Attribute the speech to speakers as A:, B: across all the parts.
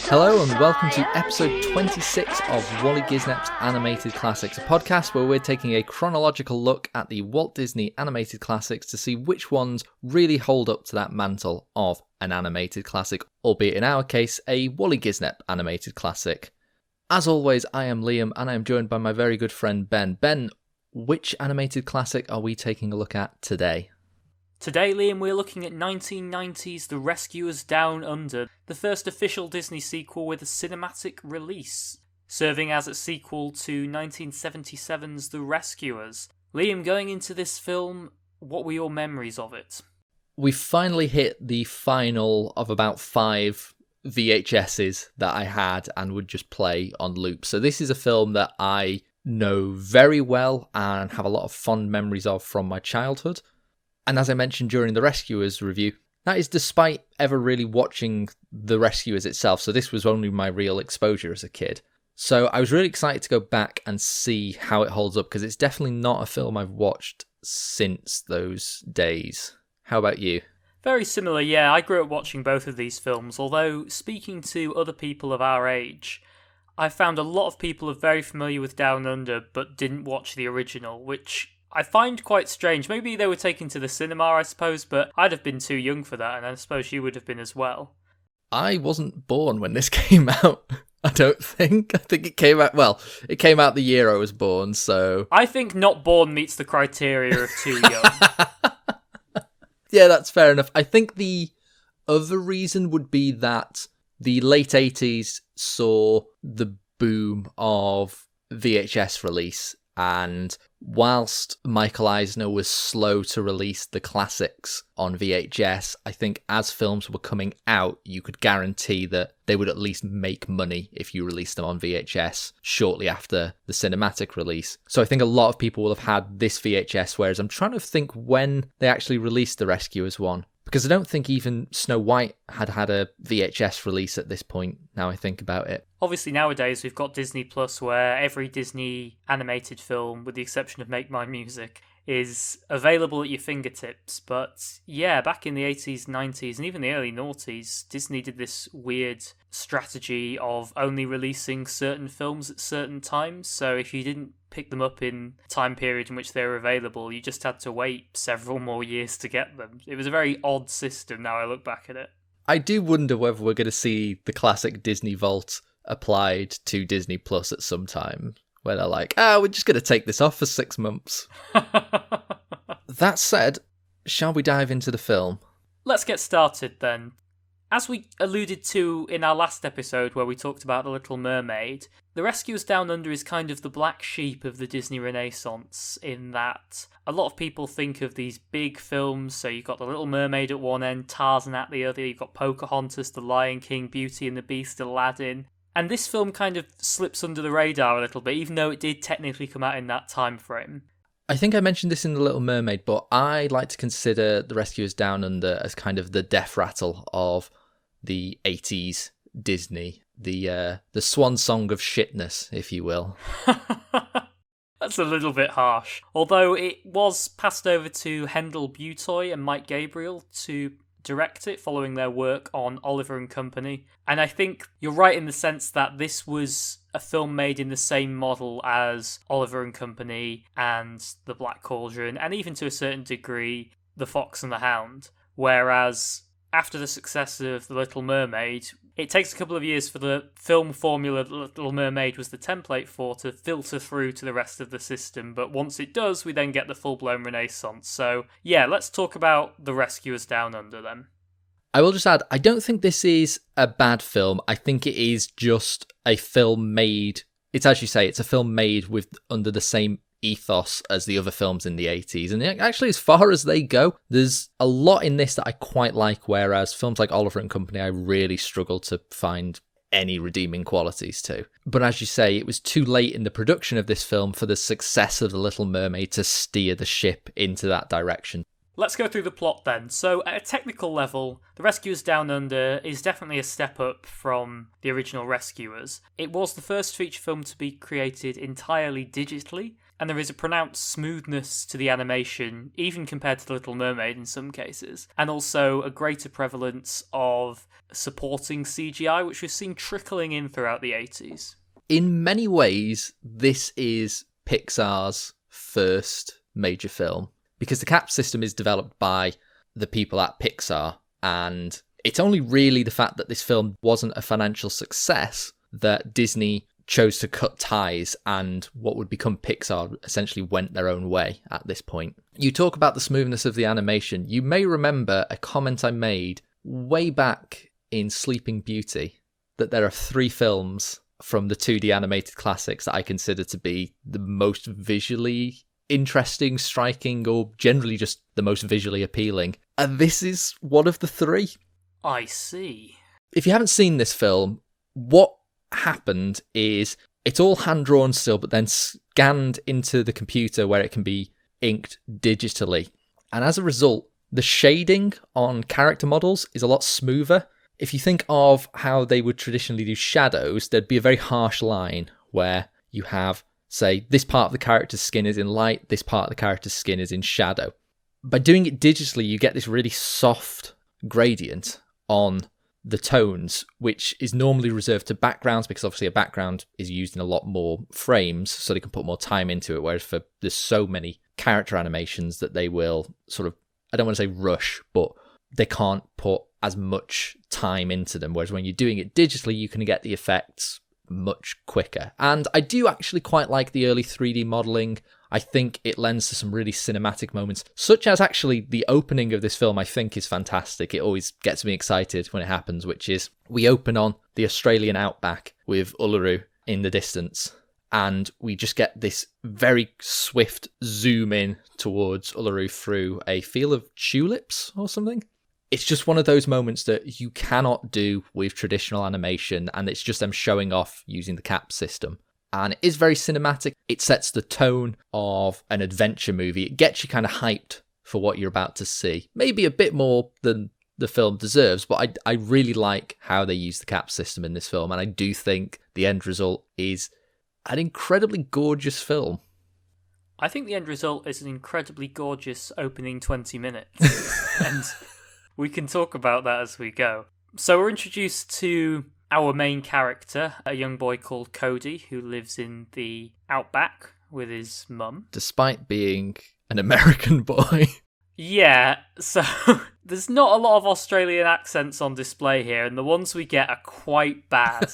A: Hello and welcome to episode 26 of Waly Gisnep's Animated Classics, a podcast where we're taking a chronological look at the Walt Disney animated classics to see which ones really hold up to that mantle of an animated classic, albeit in our case, a Waly Gisnep animated classic. As always, I am Liam and I am joined by my very good friend Ben. Ben, which animated classic are we taking a look at today?
B: Today, Liam, we're looking at 1990's The Rescuers Down Under, the first official Disney sequel with a cinematic release, serving as a sequel to 1977's The Rescuers. Liam, going into this film, what were your memories of it?
A: We finally hit the final of about 5 VHSs that I had and would just play on loop. So this is a film that I know very well and have a lot of fond memories of from my childhood. And as I mentioned during the Rescuers review, that is despite ever really watching the Rescuers itself. So this was only my real exposure as a kid. So I was really excited to go back and see how it holds up, because it's definitely not a film I've watched since those days. How about you?
B: Very similar, yeah. I grew up watching both of these films, although speaking to other people of our age, I found a lot of people are very familiar with Down Under but didn't watch the original, which I find quite strange. Maybe they were taken to the cinema, I suppose, but I'd have been too young for that, and I suppose you would have been as well.
A: I wasn't born when this came out, I don't think. I think it came out, well, it came out the year I was born, so...
B: I think not born meets the criteria of too young.
A: Yeah, that's fair enough. I think the other reason would be that the late 80s saw the boom of VHS release, and whilst Michael Eisner was slow to release the classics on VHS, I think as films were coming out, you could guarantee that they would at least make money if you released them on VHS shortly after the cinematic release. So I think a lot of people will have had this VHS, whereas I'm trying to think when they actually released the Rescuers one. Because I don't think even Snow White had had a VHS release at this point, now I think about it.
B: Obviously nowadays we've got Disney Plus, where every Disney animated film, with the exception of Make My Music, is available at your fingertips. But yeah, back in the 80s, 90s, and even the early noughties, Disney did this weird strategy of only releasing certain films at certain times. So if you didn't pick them up in the time period in which they were available, you just had to wait several more years to get them. It was a very odd system now I look back at it.
A: I do wonder whether we're going to see the classic Disney Vault applied to Disney Plus at some time, where they're like, we're just going to take this off for 6 months. That said, shall we dive into the film?
B: Let's get started then. As we alluded to in our last episode where we talked about The Little Mermaid, The Rescuers Down Under is kind of the black sheep of the Disney Renaissance, in that a lot of people think of these big films, so you've got The Little Mermaid at one end, Tarzan at the other, you've got Pocahontas, The Lion King, Beauty and the Beast, Aladdin, and this film kind of slips under the radar a little bit, even though it did technically come out in that time frame.
A: I think I mentioned this in The Little Mermaid, but I like to consider The Rescuers Down Under as kind of the death rattle of the 80s Disney, the swan song of shitness, if you will.
B: That's a little bit harsh. Although it was passed over to Hendel Butoy and Mike Gabriel to direct it, following their work on Oliver and Company. And I think you're right in the sense that this was a film made in the same model as Oliver and Company and The Black Cauldron, and even to a certain degree, The Fox and the Hound. Whereas after the success of The Little Mermaid, it takes a couple of years for the film formula The Little Mermaid was the template for to filter through to the rest of the system. But once it does, we then get the full-blown Renaissance. So yeah, let's talk about The Rescuers Down Under then.
A: I will just add, I don't think this is a bad film. I think it is just a film made, it's as you say, it's a film made with under the same ethos as the other films in the 80s, and actually as far as they go, there's a lot in this that I quite like, whereas films like Oliver and Company I really struggle to find any redeeming qualities to. But as you say, it was too late in the production of this film for the success of The Little Mermaid to steer the ship into that direction.
B: Let's go through the plot then. So, at a technical level, The Rescuers Down Under is definitely a step up from the original Rescuers. It was the first feature film to be created entirely digitally, and there is a pronounced smoothness to the animation, even compared to The Little Mermaid in some cases, and also a greater prevalence of supporting CGI, which we've seen trickling in throughout the 80s.
A: In many ways, this is Pixar's first major film, because the cap system is developed by the people at Pixar, and it's only really the fact that this film wasn't a financial success that Disney chose to cut ties, and what would become Pixar essentially went their own way at this point. You talk about the smoothness of the animation. You may remember a comment I made way back in Sleeping Beauty, that there are 3 films from the 2D animated classics that I consider to be the most visually interesting, striking, or generally just the most visually appealing. And this is one of the 3.
B: I see.
A: If you haven't seen this film, what happened is it's all hand-drawn still, but then scanned into the computer where it can be inked digitally. And as a result, the shading on character models is a lot smoother. If you think of how they would traditionally do shadows, there'd be a very harsh line where you have, say, this part of the character's skin is in light, this part of the character's skin is in shadow. By doing it digitally, you get this really soft gradient on the tones, which is normally reserved to backgrounds, because obviously a background is used in a lot more frames, so they can put more time into it, whereas there's so many character animations that they will sort of, I don't want to say rush, but they can't put as much time into them, whereas when you're doing it digitally, you can get the effects much quicker. And I do actually quite like the early 3D modelling. I think it lends to some really cinematic moments, such as actually the opening of this film I think is fantastic. It always gets me excited when it happens, which is we open on the Australian outback with Uluru in the distance, and we just get this very swift zoom in towards Uluru through a field of tulips or something. It's just one of those moments that you cannot do with traditional animation, and it's just them showing off using the cap system. And it is very cinematic. It sets the tone of an adventure movie. It gets you kind of hyped for what you're about to see. Maybe a bit more than the film deserves, but I really like how they use the cap system in this film, and I do think the end result is an incredibly gorgeous film.
B: I think the end result is an incredibly gorgeous opening 20 minutes. And we can talk about that as we go. So we're introduced to our main character, a young boy called Cody, who lives in the outback with his mum.
A: Despite being an American boy.
B: Yeah, so there's not a lot of Australian accents on display here, and the ones we get are quite bad.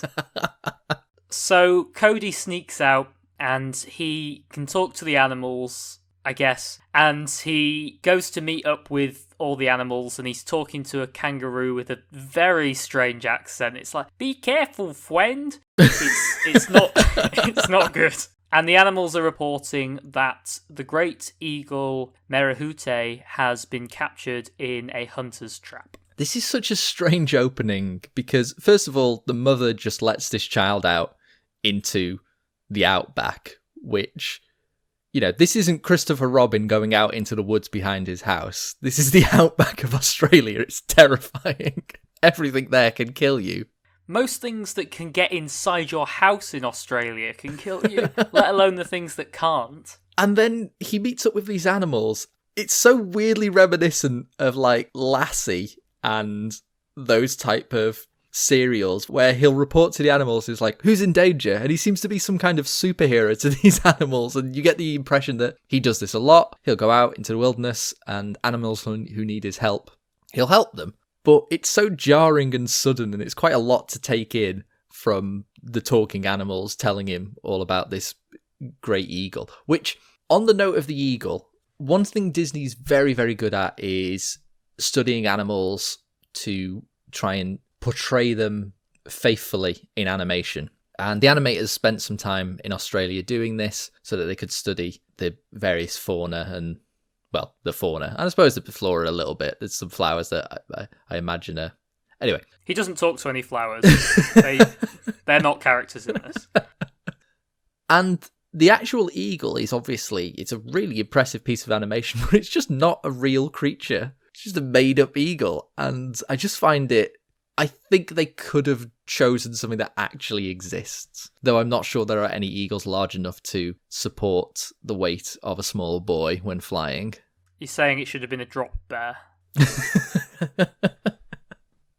B: So Cody sneaks out, and he can talk to the animals, I guess, and he goes to meet up with all the animals, and he's talking to a kangaroo with a very strange accent. It's like, be careful, friend. It's not good. And the animals are reporting that the great eagle Merahute has been captured in a hunter's trap.
A: This is such a strange opening because, first of all, the mother just lets this child out into the outback, which, you know, this isn't Christopher Robin going out into the woods behind his house. This is the outback of Australia. It's terrifying. Everything there can kill you.
B: Most things that can get inside your house in Australia can kill you, let alone the things that can't.
A: And then he meets up with these animals. It's so weirdly reminiscent of, like, Lassie and those type of serials where he'll report to the animals, he's like, who's in danger? And he seems to be some kind of superhero to these animals, and you get the impression that he does this a lot. He'll go out into the wilderness, and animals who need his help, he'll help them. But it's so jarring and sudden, and it's quite a lot to take in from the talking animals telling him all about this great eagle. Which, on the note of the eagle, one thing Disney's very, very good at is studying animals to try and portray them faithfully in animation. And the animators spent some time in Australia doing this so that they could study the various fauna and, well, the fauna. And I suppose the flora a little bit. There's some flowers that I imagine are... Anyway.
B: He doesn't talk to any flowers. They're not characters in this.
A: And the actual eagle is obviously, it's a really impressive piece of animation, but it's just not a real creature. It's just a made-up eagle. And I just find it, I think they could have chosen something that actually exists. Though I'm not sure there are any eagles large enough to support the weight of a small boy when flying.
B: You're saying it should have been a drop bear?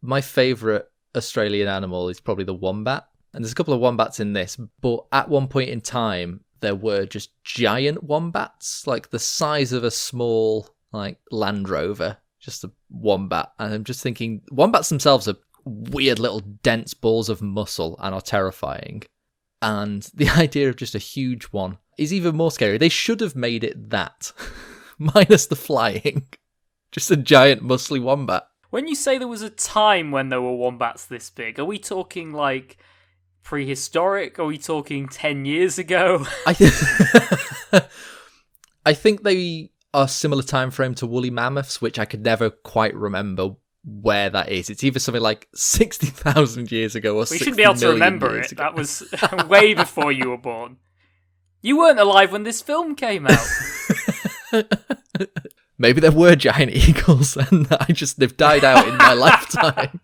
A: My favourite Australian animal is probably the wombat. And there's a couple of wombats in this, but at one point in time, there were just giant wombats, like the size of a small, like, Land Rover, just a wombat. And I'm just thinking, wombats themselves are weird little dense balls of muscle and are terrifying. And the idea of just a huge one is even more scary. They should have made it that, minus the flying. Just a giant muscly wombat.
B: When you say there was a time when there were wombats this big, are we talking like prehistoric? Are we talking 10 years ago?
A: I think they are similar time frame to woolly mammoths, which I could never quite remember where that is. It's either something like 60,000 years ago or 60
B: We should be able to remember it.
A: Ago.
B: That was way before you were born. You weren't alive when this film came out.
A: Maybe there were giant eagles and they've died out in my lifetime.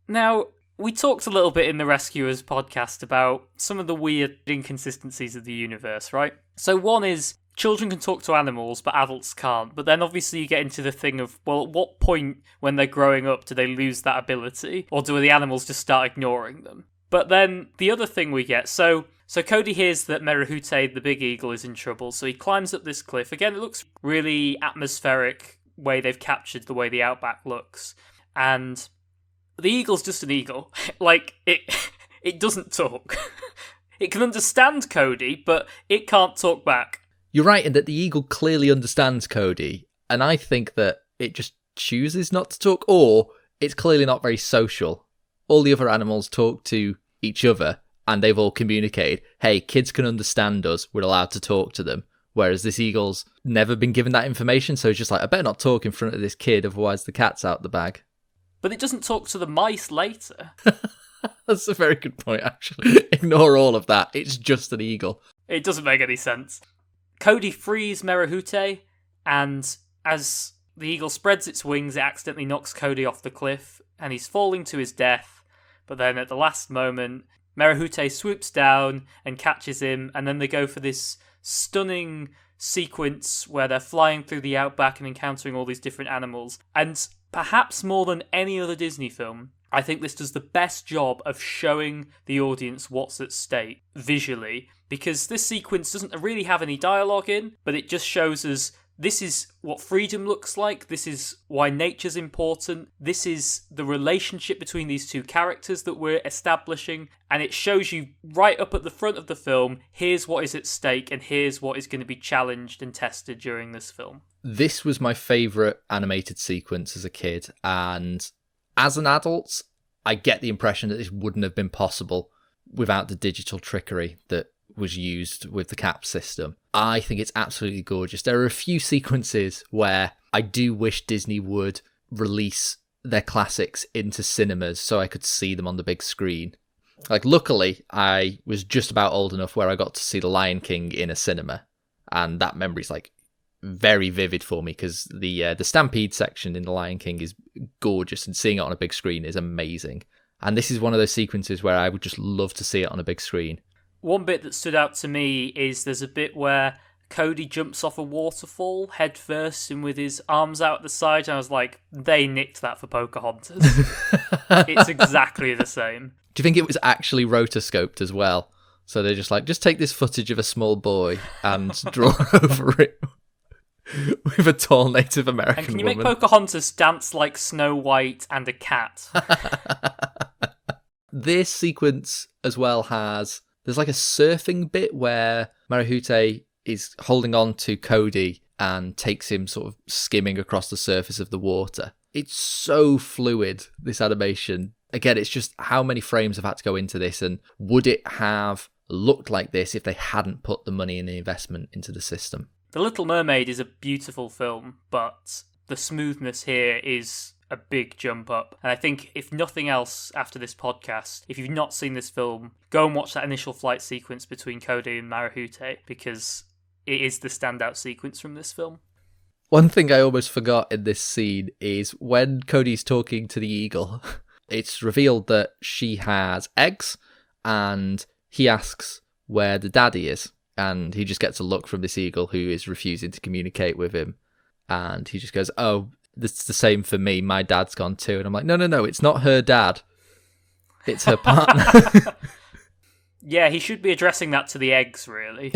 B: Now, we talked a little bit in the Rescuers podcast about some of the weird inconsistencies of the universe, right? So one is children can talk to animals, but adults can't. But then obviously you get into the thing of, well, at what point when they're growing up do they lose that ability? Or do the animals just start ignoring them? But then the other thing we get, so Cody hears that Merahute, the big eagle, is in trouble. So he climbs up this cliff. Again, it looks really atmospheric way they've captured the way the outback looks. And the eagle's just an eagle. Like, it doesn't talk. It can understand Cody, but it can't talk back.
A: You're right in that the eagle clearly understands Cody, and I think that it just chooses not to talk, or it's clearly not very social. All the other animals talk to each other, and they've all communicated, hey, kids can understand us, we're allowed to talk to them. Whereas this eagle's never been given that information, so it's just like, I better not talk in front of this kid, otherwise the cat's out the bag.
B: But it doesn't talk to the mice later.
A: That's a very good point, actually. Ignore all of that. It's just an eagle.
B: It doesn't make any sense. Cody frees Merahute, and as the eagle spreads its wings, it accidentally knocks Cody off the cliff, and he's falling to his death. But then at the last moment, Merahute swoops down and catches him, and then they go for this stunning sequence where they're flying through the outback and encountering all these different animals. And perhaps more than any other Disney film, I think this does the best job of showing the audience what's at stake visually, because this sequence doesn't really have any dialogue in, but it just shows us this is what freedom looks like, this is why nature's important, this is the relationship between these two characters that we're establishing, and it shows you right up at the front of the film, here's what is at stake and here's what is going to be challenged and tested during this film.
A: This was my favourite animated sequence as a kid, and as an adult, I get the impression that this wouldn't have been possible without the digital trickery that was used with the cap system. I think it's absolutely gorgeous. There are a few sequences where I do wish Disney would release their classics into cinemas so I could see them on the big screen. Like, luckily, I was just about old enough where I got to see The Lion King in a cinema, and that memory's like very vivid for me because the Stampede section in The Lion King is gorgeous, and seeing it on a big screen is amazing. And this is one of those sequences where I would just love to see it on a big screen.
B: One bit that stood out to me is there's a bit where Cody jumps off a waterfall head first and with his arms out the side, and I was like, they nicked that for Pocahontas. It's exactly the same.
A: Do you think it was actually rotoscoped as well? So they're just like, just take this footage of a small boy and draw over it with a tall Native American woman.
B: And can you make Pocahontas dance like Snow White and a cat?
A: This sequence as well has... There's like a surfing bit where Merahute is holding on to Cody and takes him sort of skimming across the surface of the water. It's so fluid, this animation. Again, it's just how many frames have had to go into this, and would it have looked like this if they hadn't put the money and the investment into the system?
B: The Little Mermaid is a beautiful film, but the smoothness here is a big jump up. And I think, if nothing else after this podcast, if you've not seen this film, go and watch that initial flight sequence between Cody and Marahute, because it is the standout sequence from this film.
A: One thing I almost forgot in this scene is when Cody's talking to the eagle, it's revealed that she has eggs, and he asks where the daddy is. And he just gets a look from this eagle who is refusing to communicate with him. And he just goes, oh, it's the same for me. My dad's gone too. And I'm like, no, it's not her dad. It's her partner.
B: Yeah, he should be addressing that to the eggs, really.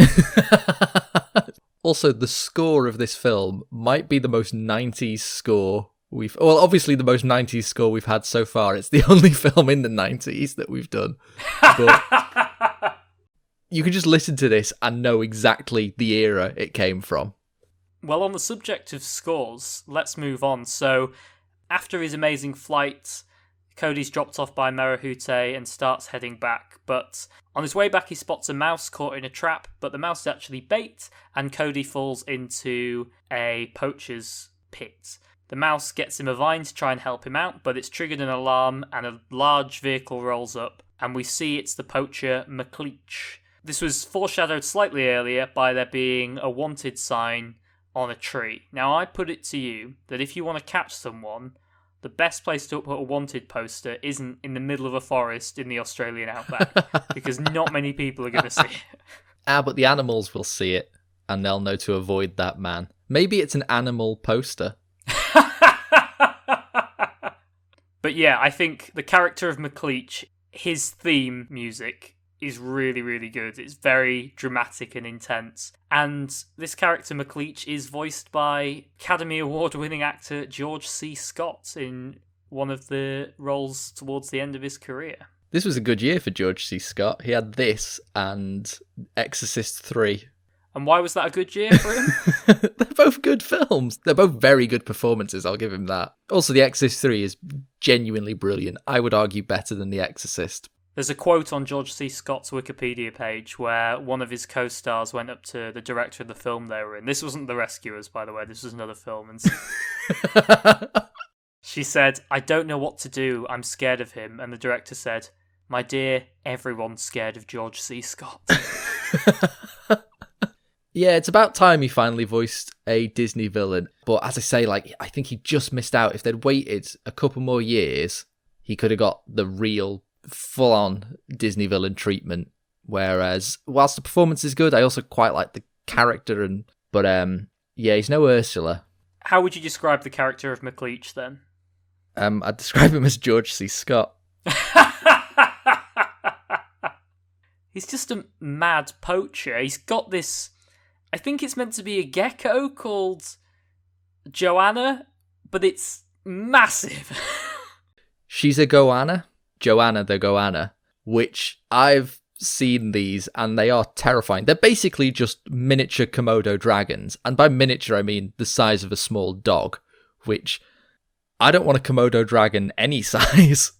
A: Also, the score of this film might be the most 90s score obviously the most 90s score we've had so far. It's the only film in the 90s that we've done. But you can just listen to this and know exactly the era it came from.
B: Well, on the subject of scores, let's move on. So, after his amazing flight, Cody's dropped off by Marahute and starts heading back. But on his way back, he spots a mouse caught in a trap, but the mouse is actually bait, and Cody falls into a poacher's pit. The mouse gets him a vine to try and help him out, but it's triggered an alarm, and a large vehicle rolls up, and we see it's the poacher McLeach. This was foreshadowed slightly earlier by there being a wanted sign on a tree. Now, I put it to you that if you want to catch someone, the best place to put a wanted poster isn't in the middle of a forest in the Australian outback, because not many people are going to see it.
A: But the animals will see it, and they'll know to avoid that man. Maybe it's an animal poster.
B: But yeah, I think the character of McLeach, his theme music is really, really good. It's very dramatic and intense. And this character, McLeach, is voiced by Academy Award-winning actor George C. Scott in one of the roles towards the end of his career.
A: This was a good year for George C. Scott. He had this and Exorcist 3.
B: And why was that a good year for him?
A: They're both good films. They're both very good performances, I'll give him that. Also, The Exorcist 3 is genuinely brilliant. I would argue better than The Exorcist.
B: There's a quote on George C. Scott's Wikipedia page where one of his co-stars went up to the director of the film they were in. This wasn't The Rescuers, by the way. This was another film. And she said, "I don't know what to do. I'm scared of him." And the director said, "My dear, everyone's scared of George C. Scott."
A: Yeah, it's about time he finally voiced a Disney villain. But as I say, I think he just missed out. If they'd waited a couple more years, he could have got the real full-on Disney villain treatment. Whereas, whilst the performance is good, I also quite like the character. But yeah, he's no Ursula.
B: How would you describe the character of McLeach, then?
A: I'd describe him as George C. Scott.
B: He's just a mad poacher. He's got this... I think it's meant to be a gecko called Joanna, but it's massive.
A: She's a goanna, Joanna the goanna, which I've seen these and they are terrifying. They're basically just miniature Komodo dragons. And by miniature, I mean the size of a small dog, which I don't want a Komodo dragon any size.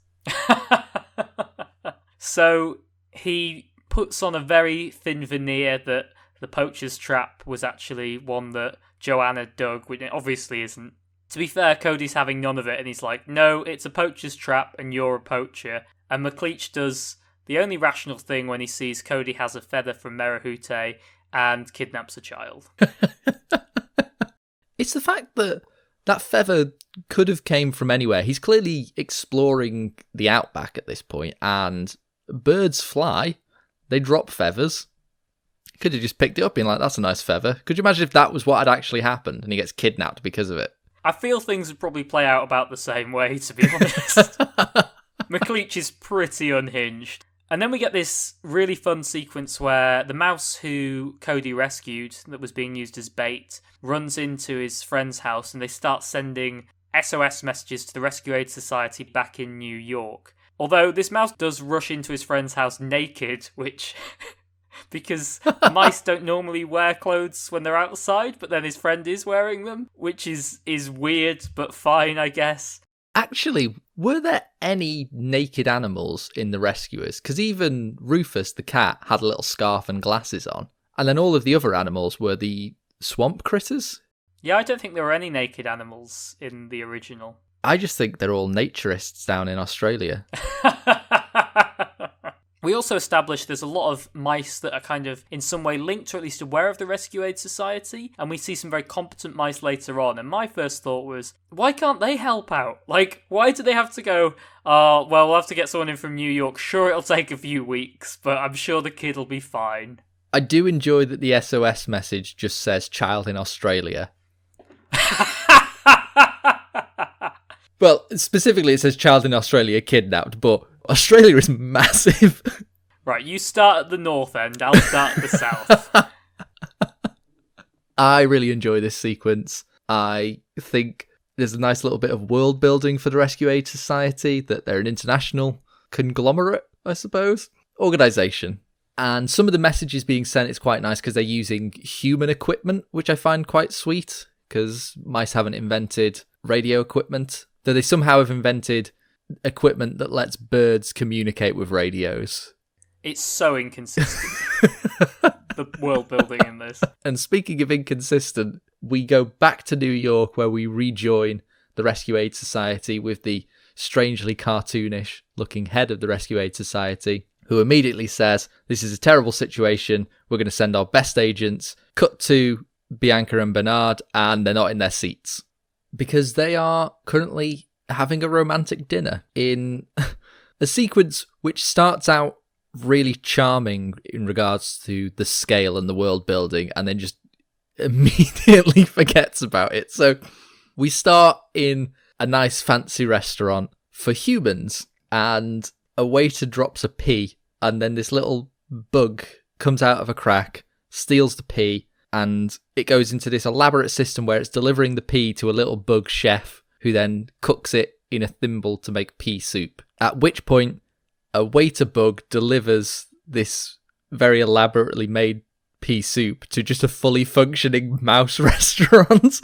B: So he puts on a very thin veneer that the poacher's trap was actually one that Joanna dug, which it obviously isn't. To be fair, Cody's having none of it, and he's like, "No, it's a poacher's trap, and you're a poacher." And McLeach does the only rational thing when he sees Cody has a feather from Marahute and kidnaps a child.
A: It's the fact that that feather could have came from anywhere. He's clearly exploring the outback at this point, and birds fly. They drop feathers. Could have just picked it up and been like, "That's a nice feather." Could you imagine if that was what had actually happened and he gets kidnapped because of it?
B: I feel things would probably play out about the same way, to be honest. McLeach is pretty unhinged. And then we get this really fun sequence where the mouse who Cody rescued, that was being used as bait, runs into his friend's house and they start sending SOS messages to the Rescue Aid Society back in New York. Although this mouse does rush into his friend's house naked, which... because mice don't normally wear clothes when they're outside, but then his friend is wearing them, which is weird, but fine, I guess.
A: Actually, were there any naked animals in The Rescuers? Because even Rufus, the cat, had a little scarf and glasses on. And then all of the other animals were the swamp critters?
B: Yeah, I don't think there were any naked animals in the original.
A: I just think they're all naturists down in Australia.
B: We also established there's a lot of mice that are kind of in some way linked or at least aware of the Rescue Aid Society, and we see some very competent mice later on. And my first thought was, why can't they help out? Like, why do they have to go, oh, well, we'll have to get someone in from New York. Sure, it'll take a few weeks, but I'm sure the kid will be fine.
A: I do enjoy that the SOS message just says child in Australia. Well, specifically it says child in Australia kidnapped, but Australia is massive.
B: Right, you start at the north end, I'll start at the south.
A: I really enjoy this sequence. I think there's a nice little bit of world building for the Rescue Aid Society, that they're an international conglomerate, I suppose, organisation. And some of the messages being sent is quite nice because they're using human equipment, which I find quite sweet, because mice haven't invented radio equipment. Though they somehow have invented equipment that lets birds communicate with radios.
B: It's so inconsistent, the world building in this.
A: And speaking of inconsistent, we go back to New York where we rejoin the Rescue Aid Society with the strangely cartoonish looking head of the Rescue Aid Society, who immediately says, this is a terrible situation, we're going to send our best agents. Cut to Bianca and Bernard, and they're not in their seats. Because they are currently having a romantic dinner in a sequence which starts out really charming in regards to the scale and the world building, and then just immediately forgets about it. So we start in a nice fancy restaurant for humans, and a waiter drops a pea, and then this little bug comes out of a crack, steals the pea, and it goes into this elaborate system where it's delivering the pea to a little bug chef who then cooks it in a thimble to make pea soup. At which point, a waiter bug delivers this very elaborately made pea soup to just a fully functioning mouse restaurant.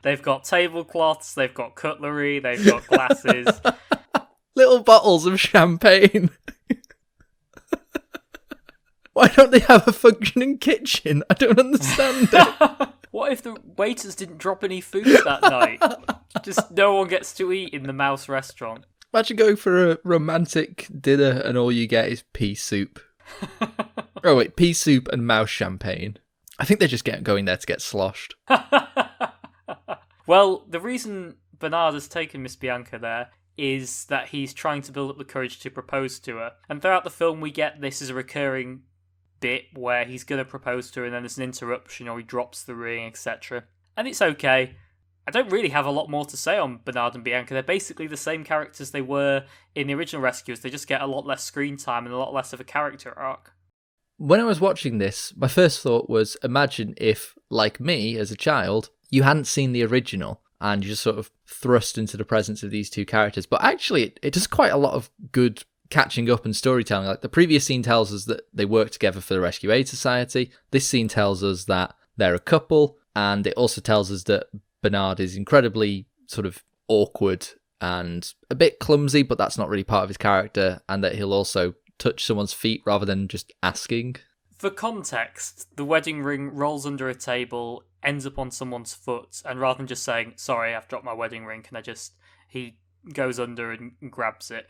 B: They've got tablecloths, they've got cutlery, they've got glasses.
A: Little bottles of champagne. Why don't they have a functioning kitchen? I don't understand it.
B: What if the waiters didn't drop any food that night? Just no one gets to eat in the mouse restaurant.
A: Imagine going for a romantic dinner and all you get is pea soup. Oh wait, pea soup and mouse champagne. I think they're just going there to get sloshed.
B: Well, the reason Bernard has taken Miss Bianca there is that he's trying to build up the courage to propose to her. And throughout the film we get this as a recurring bit where he's going to propose to her and then there's an interruption or he drops the ring, etc. And it's okay. I don't really have a lot more to say on Bernard and Bianca. They're basically the same characters they were in the original Rescuers. They just get a lot less screen time and a lot less of a character arc.
A: When I was watching this, my first thought was, imagine if, like me as a child, you hadn't seen the original and you just sort of thrust into the presence of these two characters. But actually, it does quite a lot of good catching up and storytelling. Like the previous scene tells us that they work together for the Rescue Aid Society. This scene tells us that they're a couple, and it also tells us that Bernard is incredibly sort of awkward and a bit clumsy, but that's not really part of his character, and that he'll also touch someone's feet rather than just asking.
B: For context, the wedding ring rolls under a table, ends up on someone's foot, and rather than just saying, sorry, I've dropped my wedding ring, he goes under and grabs it.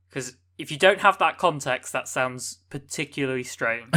B: Because if you don't have that context, that sounds particularly strange.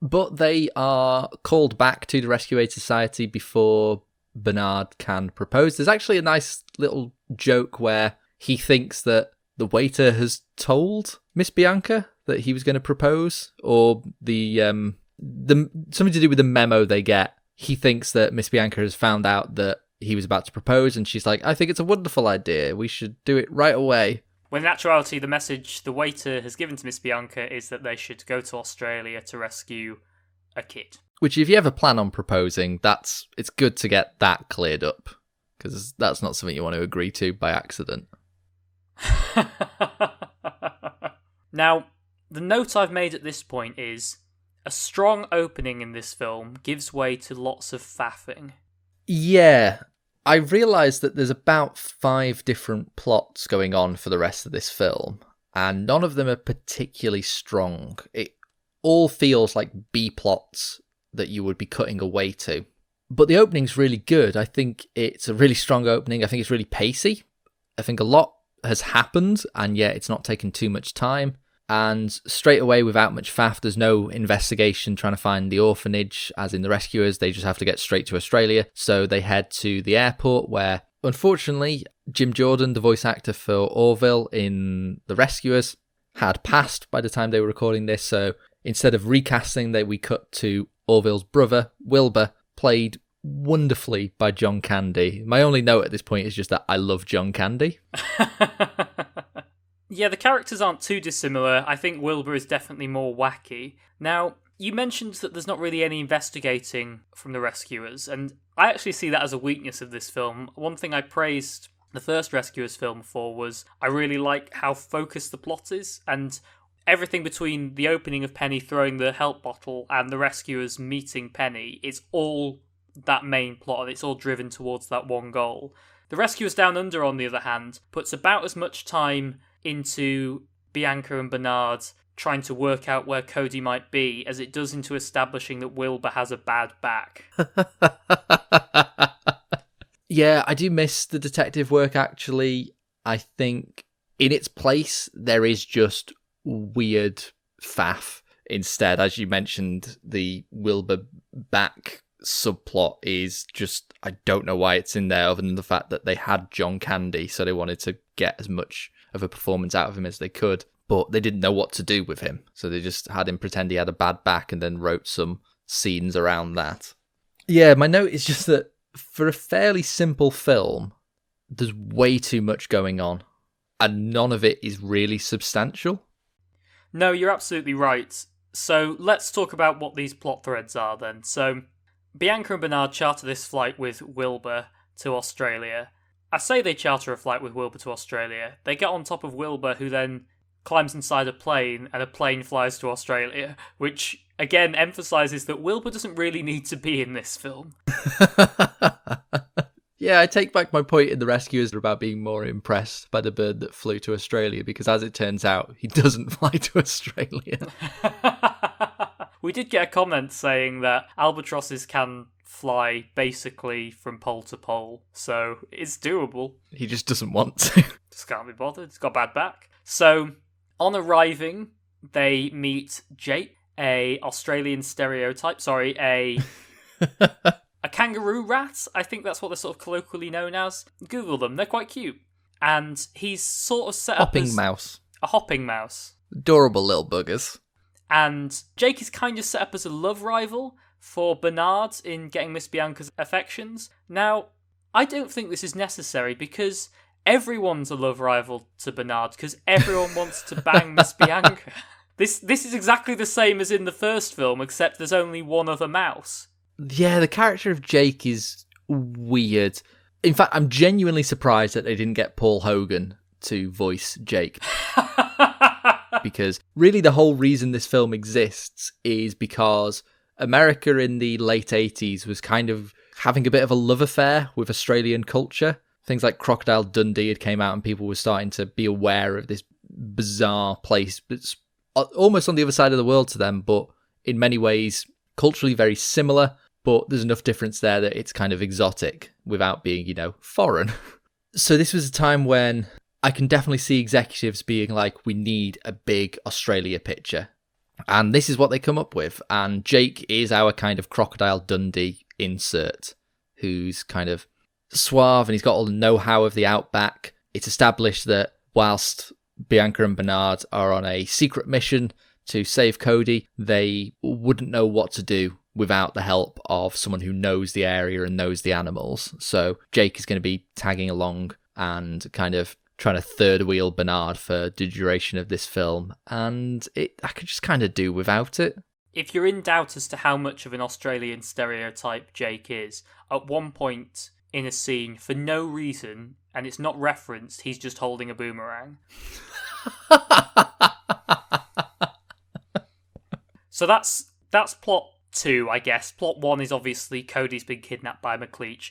A: But they are called back to the Rescue Aid Society before Bernard can propose. There's actually a nice little joke where he thinks that the waiter has told Miss Bianca that he was going to propose, or the something to do with the memo they get. He thinks that Miss Bianca has found out that he was about to propose, and she's like, I think it's a wonderful idea. We should do it right away.
B: When in actuality, the message the waiter has given to Miss Bianca is that they should go to Australia to rescue a kid.
A: Which, if you ever plan on proposing, it's good to get that cleared up, because that's not something you want to agree to by accident.
B: Now, the note I've made at this point is, a strong opening in this film gives way to lots of faffing. Yeah.
A: I realised that there's about 5 different plots going on for the rest of this film, and none of them are particularly strong. It all feels like B-plots that you would be cutting away to. But the opening's really good. I think it's a really strong opening. I think it's really pacey. I think a lot has happened, and yet it's not taken too much time. And straight away, without much faff, there's no investigation trying to find the orphanage, as in the rescuers. They just have to get straight to Australia. So they head to the airport where, unfortunately, Jim Jordan, the voice actor for Orville in The Rescuers, had passed by the time they were recording this. So instead of recasting, we cut to Orville's brother, Wilbur, played wonderfully by John Candy. My only note at this point is just that I love John Candy.
B: Yeah, the characters aren't too dissimilar. I think Wilbur is definitely more wacky. Now, you mentioned that there's not really any investigating from the rescuers, and I actually see that as a weakness of this film. One thing I praised the first Rescuers film for was I really like how focused the plot is, and everything between the opening of Penny throwing the help bottle and the rescuers meeting Penny, it's all that main plot, and it's all driven towards that one goal. The Rescuers Down Under, on the other hand, puts about as much time into Bianca and Bernard trying to work out where Cody might be as it does into establishing that Wilbur has a bad back.
A: Yeah, I do miss the detective work, actually. I think in its place, there is just weird faff instead. As you mentioned, the Wilbur back subplot is just, I don't know why it's in there other than the fact that they had John Candy, so they wanted to get as much of a performance out of him as they could, but they didn't know what to do with him, so they just had him pretend he had a bad back and then wrote some scenes around that. Yeah, my note is just that for a fairly simple film, there's way too much going on, and none of it is really substantial.
B: No, you're absolutely right. So let's talk about what these plot threads are then. So Bianca and Bernard charter this flight with Wilbur to Australia. I say they charter a flight with Wilbur to Australia. They get on top of Wilbur, who then climbs inside a plane, and a plane flies to Australia, which again emphasises that Wilbur doesn't really need to be in this film.
A: Yeah, I take back my point in The Rescuers about being more impressed by the bird that flew to Australia, because as it turns out, he doesn't fly to Australia.
B: We did get a comment saying that albatrosses can fly basically from pole to pole, so it's doable.
A: He just doesn't want to.
B: Just can't be bothered. It's got a bad back. So, on arriving, they meet Jake, a Australian stereotype. Sorry, a kangaroo rat. I think that's what they're sort of colloquially known as. Google them; they're quite cute. And he's sort of set up as
A: mouse.
B: A hopping mouse.
A: Adorable little buggers.
B: And Jake is kind of set up as a love rival for Bernard in getting Miss Bianca's affections. Now, I don't think this is necessary because everyone's a love rival to Bernard because everyone wants to bang Miss Bianca. This is exactly the same as in the first film, except there's only one other mouse.
A: Yeah, the character of Jake is weird. In fact, I'm genuinely surprised that they didn't get Paul Hogan to voice Jake. Because really the whole reason this film exists is because America in the late 80s was kind of having a bit of a love affair with Australian culture. Things like Crocodile Dundee had came out and people were starting to be aware of this bizarre place that's almost on the other side of the world to them, but in many ways culturally very similar, but there's enough difference there that it's kind of exotic without being, foreign. So this was a time when I can definitely see executives being like, we need a big Australia picture. And this is what they come up with. And Jake is our kind of Crocodile Dundee insert, who's kind of suave and he's got all the know-how of the outback. It's established that whilst Bianca and Bernard are on a secret mission to save Cody, they wouldn't know what to do without the help of someone who knows the area and knows the animals. So Jake is going to be tagging along and kind of trying to third wheel Bernard for the duration of this film, and I could just kind of do without it.
B: If you're in doubt as to how much of an Australian stereotype Jake is, at one point in a scene, for no reason, and it's not referenced, he's just holding a boomerang. So that's plot 2, I guess. Plot 1 is obviously Cody's been kidnapped by McLeach.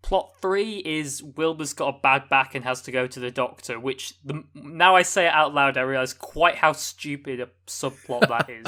B: Plot 3 is Wilbur's got a bad back and has to go to the doctor, which, now I say it out loud, I realise quite how stupid a subplot that is.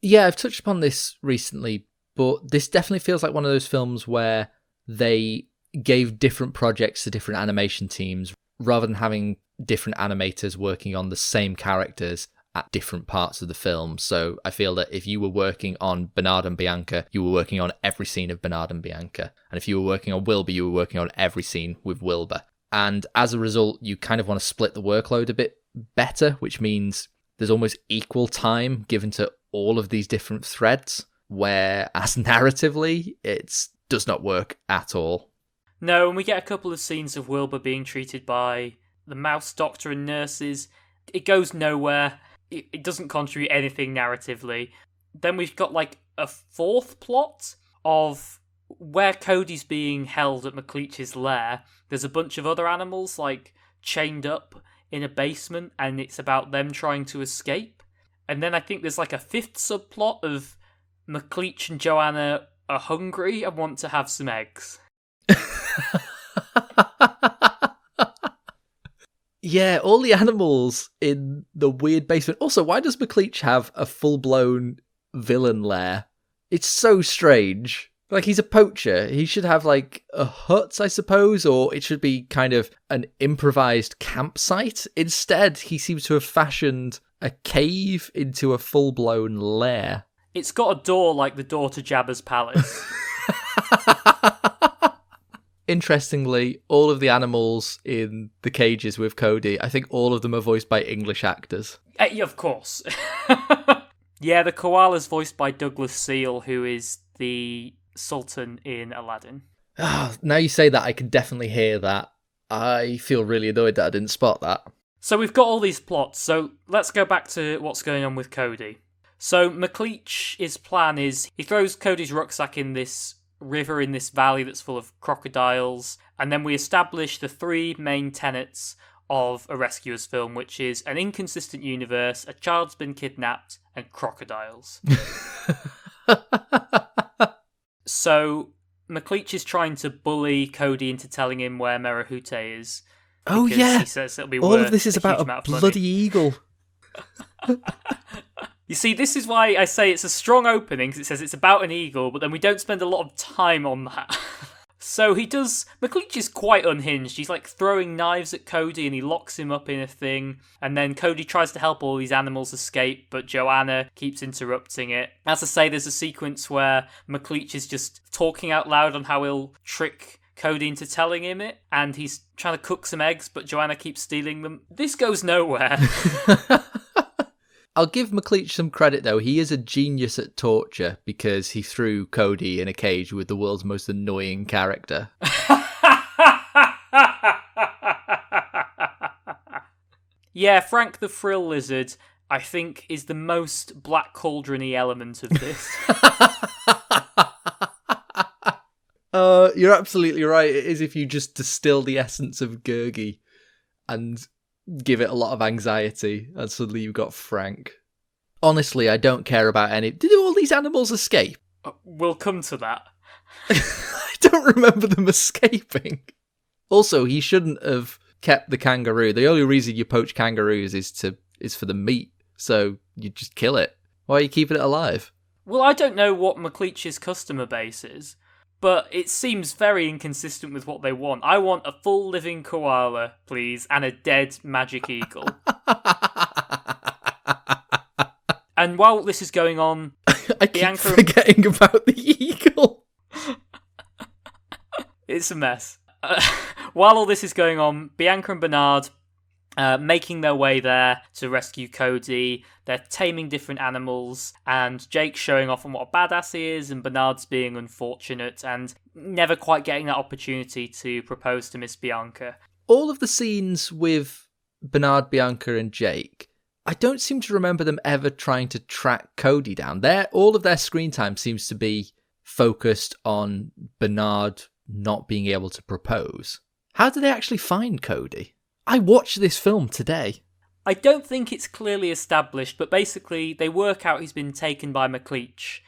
A: Yeah, I've touched upon this recently But this definitely feels like one of those films where they gave different projects to different animation teams rather than having different animators working on the same characters at different parts of the film. So I feel that if you were working on Bernard and Bianca, you were working on every scene of Bernard and Bianca. And if you were working on Wilbur, you were working on every scene with Wilbur. And as a result, you kind of want to split the workload a bit better, which means there's almost equal time given to all of these different threads, whereas narratively, it does not work at all.
B: No, and we get a couple of scenes of Wilbur being treated by the mouse doctor and nurses. It goes nowhere. It doesn't contribute anything narratively. Then we've got like a fourth plot of where Cody's being held at McLeach's lair. There's a bunch of other animals like chained up in a basement, and it's about them trying to escape. And then I think there's like a fifth subplot of McLeach and Joanna are hungry and want to have some eggs.
A: Yeah, all the animals in the weird basement. Also, why does McLeach have a full-blown villain lair? It's so strange. Like, he's a poacher. He should have, like, a hut, I suppose, or it should be kind of an improvised campsite. Instead, he seems to have fashioned a cave into a full-blown lair.
B: It's got a door like the door to Jabba's palace.
A: Interestingly, all of the animals in the cages with Cody, I think all of them are voiced by English actors.
B: Yeah, of course. Yeah, the koala's voiced by Douglas Seal, who is the Sultan in Aladdin.
A: Now you say that, I can definitely hear that. I feel really annoyed that I didn't spot that.
B: So we've got all these plots, so let's go back to what's going on with Cody. So McLeach's plan is he throws Cody's rucksack in this river in this valley that's full of crocodiles, and then we establish the three main tenets of a rescuers film, which is an inconsistent universe, a child's been kidnapped, and crocodiles. So McLeach is trying to bully Cody into telling him where Merahute is.
A: Oh yeah,
B: he says it'll be
A: all
B: worth
A: of this is about a bloody eagle.
B: You see, this is why I say it's a strong opening, because it says it's about an eagle, but then we don't spend a lot of time on that. So McLeach is quite unhinged. He's like throwing knives at Cody and he locks him up in a thing. And then Cody tries to help all these animals escape, but Joanna keeps interrupting it. As I say, there's a sequence where McLeach is just talking out loud on how he'll trick Cody into telling him it, and he's trying to cook some eggs, but Joanna keeps stealing them. This goes nowhere.
A: I'll give McLeach some credit, though. He is a genius at torture because he threw Cody in a cage with the world's most annoying character.
B: Yeah, Frank the Frill Lizard, I think, is the most Black Cauldron-y element of this.
A: You're absolutely right. It is if you just distill the essence of Gurgi and give it a lot of anxiety, and suddenly you've got Frank. Honestly, I don't care about any... Did all these animals escape?
B: We'll come to that.
A: I don't remember them escaping. Also, he shouldn't have kept the kangaroo. The only reason you poach kangaroos is for the meat, so you just kill it. Why are you keeping it alive?
B: Well, I don't know what McLeach's customer base is, but it seems very inconsistent with what they want. I want a full living koala, please, and a dead magic eagle. And while this is going on,
A: I keep forgetting about the eagle.
B: It's a mess. While all this is going on, Bianca and Bernard making their way there to rescue Cody. They're taming different animals, and Jake's showing off on what a badass he is, and Bernard's being unfortunate and never quite getting that opportunity to propose to Miss Bianca.
A: All of the scenes with Bernard, Bianca, and Jake, I don't seem to remember them ever trying to track Cody down. All of their screen time seems to be focused on Bernard not being able to propose. How do they actually find Cody? I watched this film today.
B: I don't think it's clearly established, but basically they work out he's been taken by McLeach,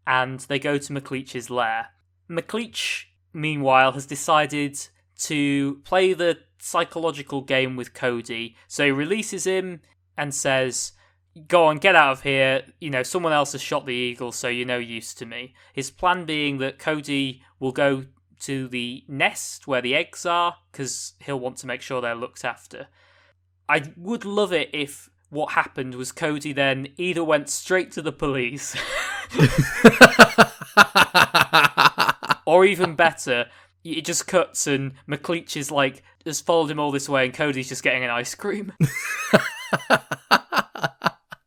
B: and they go to McLeach's lair. McLeach, meanwhile, has decided to play the psychological game with Cody, so he releases him and says, go on, get out of here. Someone else has shot the eagle, so you're no use to me. His plan being that Cody will go to the nest where the eggs are, because he'll want to make sure they're looked after. I would love it if what happened was Cody then either went straight to the police, or even better, it just cuts and McLeach is has followed him all this way and Cody's just getting an ice cream.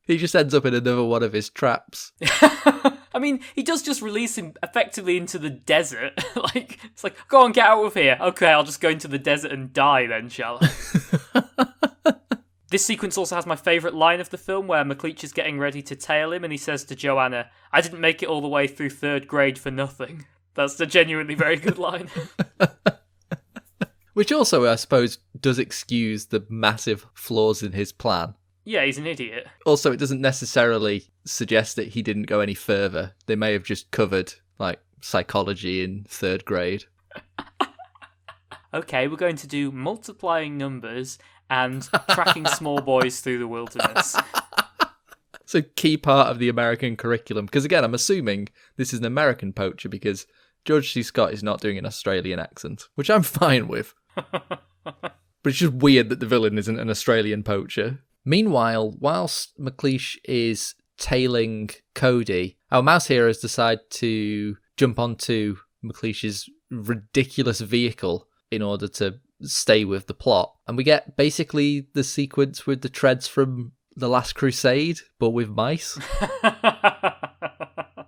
A: He just ends up in another one of his traps.
B: I mean, he does just release him effectively into the desert. It's like, go on, get out of here. Okay, I'll just go into the desert and die then, shall I? This sequence also has my favourite line of the film, where McLeach is getting ready to tail him and he says to Joanna, "I didn't make it all the way through 3rd grade for nothing." That's a genuinely very good line.
A: Which also, I suppose, does excuse the massive flaws in his plan.
B: Yeah, he's an idiot.
A: Also, it doesn't necessarily suggest that he didn't go any further. They may have just covered, psychology in 3rd grade.
B: Okay, we're going to do multiplying numbers and tracking small boys through the wilderness.
A: It's a key part of the American curriculum. Because again, I'm assuming this is an American poacher because George C. Scott is not doing an Australian accent, which I'm fine with. But it's just weird that the villain isn't an Australian poacher. Meanwhile, whilst McLeish is tailing Cody, our mouse heroes decide to jump onto McLeish's ridiculous vehicle in order to stay with the plot. And we get basically the sequence with the treads from The Last Crusade, but with mice.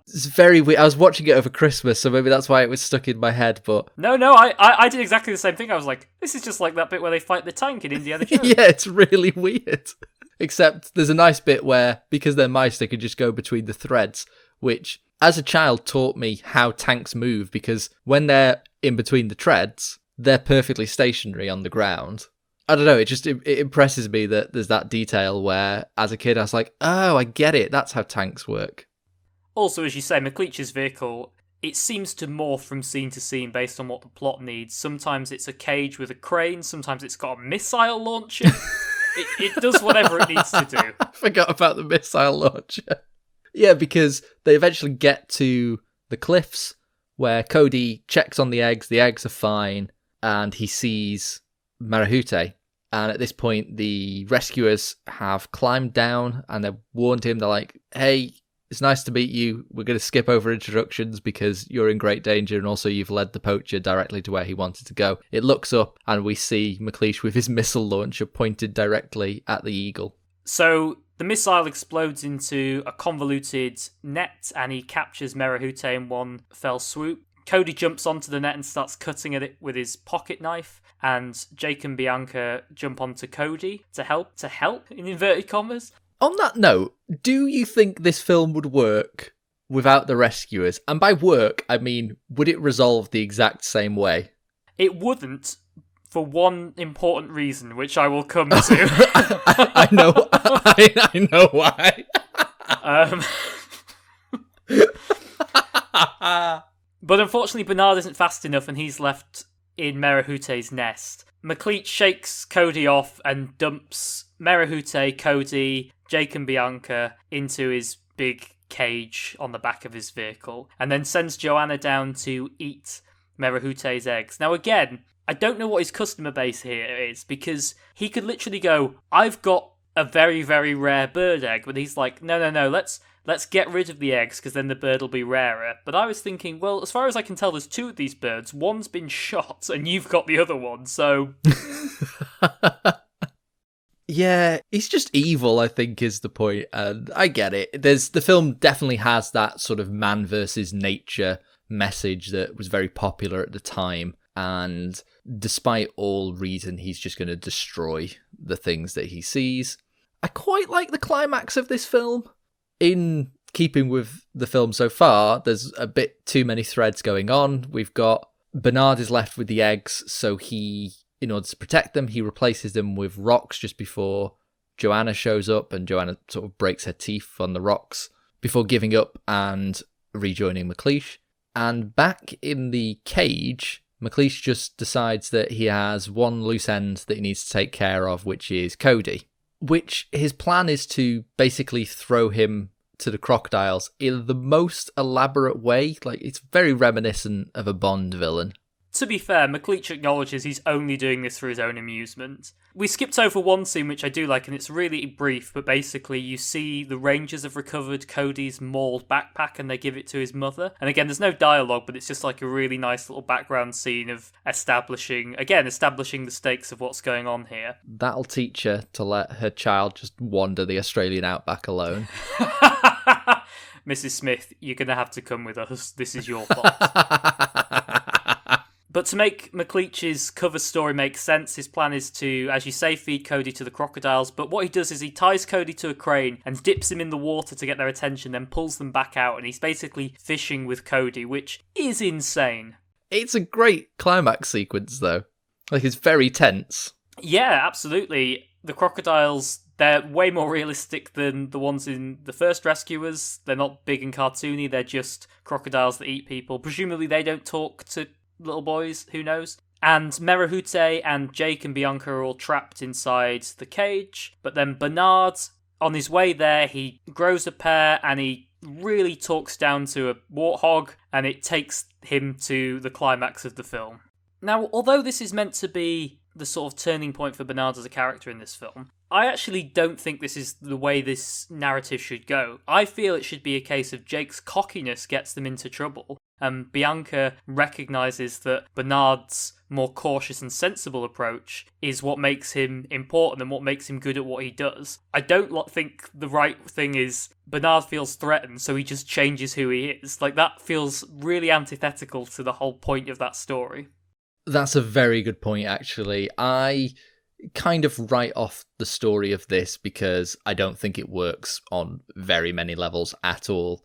A: It's very weird. I was watching it over Christmas, so maybe that's why it was stuck in my head, but...
B: No, I did exactly the same thing. I was like, this is just like that bit where they fight the tank in Indiana Jones.
A: Yeah, it's really weird. Except there's a nice bit where, because they're mice, they can just go between the threads, which, as a child, taught me how tanks move, because when they're in between the treads, they're perfectly stationary on the ground. I don't know, it impresses me that there's that detail where, as a kid, I was like, oh, I get it, that's how tanks work.
B: Also, as you say, McLeach's vehicle, it seems to morph from scene to scene based on what the plot needs. Sometimes it's a cage with a crane, sometimes it's got a missile launcher. It does whatever it needs to do.
A: I forgot about the missile launcher. Yeah, because they eventually get to the cliffs where Cody checks on the eggs are fine, and he sees Marahute. And at this point, the rescuers have climbed down and they've warned him. They're like, hey, it's nice to meet you. We're going to skip over introductions because you're in great danger, and also you've led the poacher directly to where he wanted to go. It looks up and we see McLeish with his missile launcher pointed directly at the eagle.
B: So the missile explodes into a convoluted net and he captures Marahute in one fell swoop. Cody jumps onto the net and starts cutting at it with his pocket knife, and Jake and Bianca jump onto Cody to help, in inverted commas.
A: On that note, do you think this film would work without the rescuers? And by work, I mean, would it resolve the exact same way?
B: It wouldn't, for one important reason, which I will come to.
A: I know why.
B: But unfortunately, Bernard isn't fast enough and he's left in Merahute's nest. McLeish shakes Cody off and dumps Marahute, Cody, Jake and Bianca into his big cage on the back of his vehicle, and then sends Joanna down to eat Merahute's eggs. Now again, I don't know what his customer base here is, because he could literally go, I've got a very, very rare bird egg, but he's like, no, let's get rid of the eggs because then the bird will be rarer. But I was thinking, well, as far as I can tell, there's two of these birds. One's been shot and you've got the other one, so...
A: Yeah, he's just evil, I think, is the point, and I get it. The film definitely has that sort of man versus nature message that was very popular at the time, and despite all reason, he's just going to destroy the things that he sees. I quite like the climax of this film. In keeping with the film so far, there's a bit too many threads going on. We've got Bernard is left with the eggs, so he... in order to protect them, he replaces them with rocks just before Joanna shows up, and Joanna sort of breaks her teeth on the rocks before giving up and rejoining McLeish. And back in the cage, McLeish just decides that he has one loose end that he needs to take care of, which is Cody. which his plan is to basically throw him to the crocodiles in the most elaborate way. Like, it's very reminiscent of a Bond villain.
B: To be fair, McLeach acknowledges he's only doing this for his own amusement. We skipped over one scene which I do like, and it's really brief, but basically you see the Rangers have recovered Cody's mauled backpack and they give it to his mother. And again, there's no dialogue, but it's just like a really nice little background scene of establishing the stakes of what's going on here.
A: That'll teach her to let her child just wander the Australian outback alone.
B: Mrs. Smith, you're going to have to come with us. This is your fault. But to make McLeach's cover story make sense, his plan is to, as you say, feed Cody to the crocodiles. But what he does is he ties Cody to a crane and dips him in the water to get their attention, then pulls them back out. And he's basically fishing with Cody, which is insane.
A: It's a great climax sequence, though. Like, it's very tense.
B: Yeah, absolutely. The crocodiles, they're way more realistic than the ones in the first Rescuers. They're not big and cartoony. They're just crocodiles that eat people. Presumably they don't talk to little boys, who knows? And Merahute and Jake and Bianca are all trapped inside the cage. But then Bernard, on his way there, he grows a pair and he really talks down to a warthog, and it takes him to the climax of the film. Now, although this is meant to be the sort of turning point for Bernard as a character in this film, I actually don't think this is the way this narrative should go. I feel it should be a case of Jake's cockiness gets them into trouble, and Bianca recognises that Bernard's more cautious and sensible approach is what makes him important and what makes him good at what he does. I don't think the right thing is Bernard feels threatened, so he just changes who he is. Like, that feels really antithetical to the whole point of that story.
A: That's a very good point, actually. I kind of write off the story of this because I don't think it works on very many levels at all.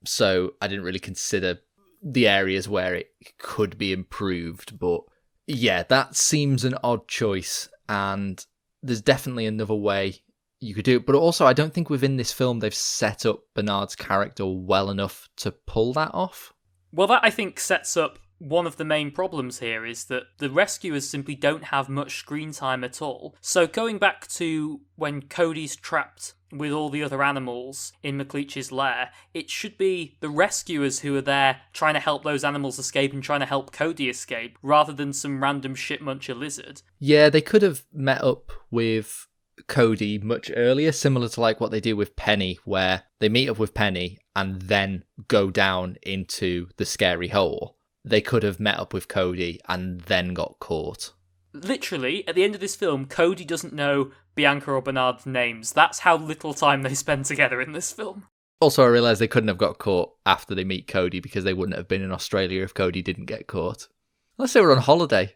A: So I didn't really consider the areas where it could be improved. But yeah, that seems an odd choice, and there's definitely another way you could do it. But also, I don't think within this film they've set up Bernard's character well enough to pull that off.
B: Well, that I think sets up one of the main problems here, is that the rescuers simply don't have much screen time at all. So going back to when Cody's trapped with all the other animals in McLeach's lair, it should be the rescuers who are there trying to help those animals escape and trying to help Cody escape, rather than some random shit muncher lizard.
A: Yeah, they could have met up with Cody much earlier, similar to like what they do with Penny, where they meet up with Penny and then go down into the scary hole. They could have met up with Cody and then got caught.
B: Literally, at the end of this film, Cody doesn't know Bianca or Bernard's names. That's how little time they spend together in this film.
A: Also, I realised they couldn't have got caught after they meet Cody because they wouldn't have been in Australia if Cody didn't get caught. Unless they were on holiday.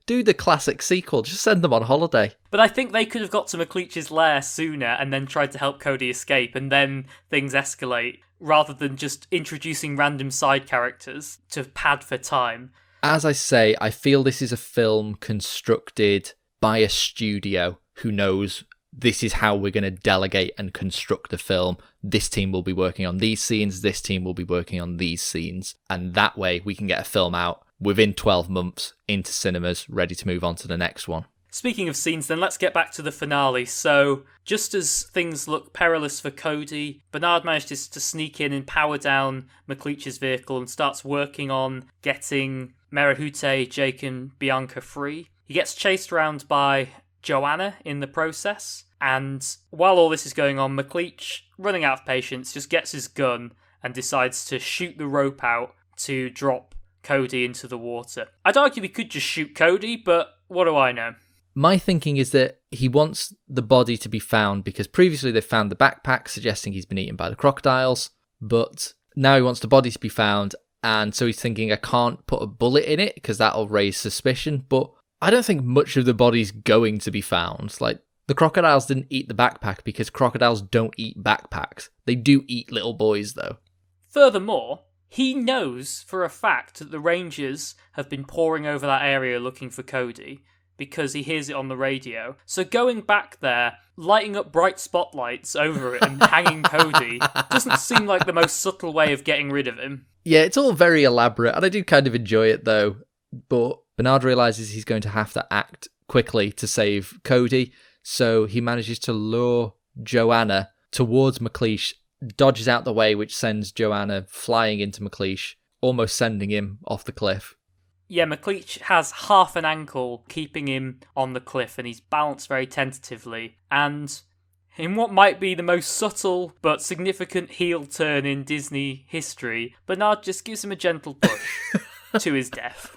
A: Do the classic sequel, just send them on holiday.
B: But I think they could have got to McLeach's lair sooner and then tried to help Cody escape, and then things escalate, rather than just introducing random side characters to pad for time.
A: As I say, I feel this is a film constructed by a studio who knows this is how we're going to delegate and construct a film. This team will be working on these scenes, this team will be working on these scenes, and that way we can get a film out within 12 months into cinemas, ready to move on to the next one.
B: Speaking of scenes, then let's get back to the finale. So, just as things look perilous for Cody, Bernard manages to sneak in and power down McLeach's vehicle and starts working on getting Merahute, Jake and Bianca free. He gets chased around by Joanna in the process, and while all this is going on, McLeach, running out of patience, just gets his gun and decides to shoot the rope out to drop Cody into the water. I'd argue we could just shoot Cody, but what do I know?
A: My thinking is that he wants the body to be found because previously they found the backpack suggesting he's been eaten by the crocodiles, but now he wants the body to be found, and so he's thinking, I can't put a bullet in it because that'll raise suspicion, but I don't think much of the body's going to be found. Like, the crocodiles didn't eat the backpack because crocodiles don't eat backpacks. They do eat little boys, though.
B: Furthermore, he knows for a fact that the Rangers have been pouring over that area looking for Cody because he hears it on the radio. So going back there, lighting up bright spotlights over it and hanging Cody doesn't seem like the most subtle way of getting rid of him.
A: Yeah, it's all very elaborate, and I do kind of enjoy it, though. But Bernard realises he's going to have to act quickly to save Cody, So he manages to lure Joanna towards McLeish, dodges out the way, which sends Joanna flying into McLeish, almost sending him off the cliff.
B: Yeah, McLeish has half an ankle keeping him on the cliff, and he's balanced very tentatively. And in what might be the most subtle but significant heel turn in Disney history, Bernard just gives him a gentle push to his death.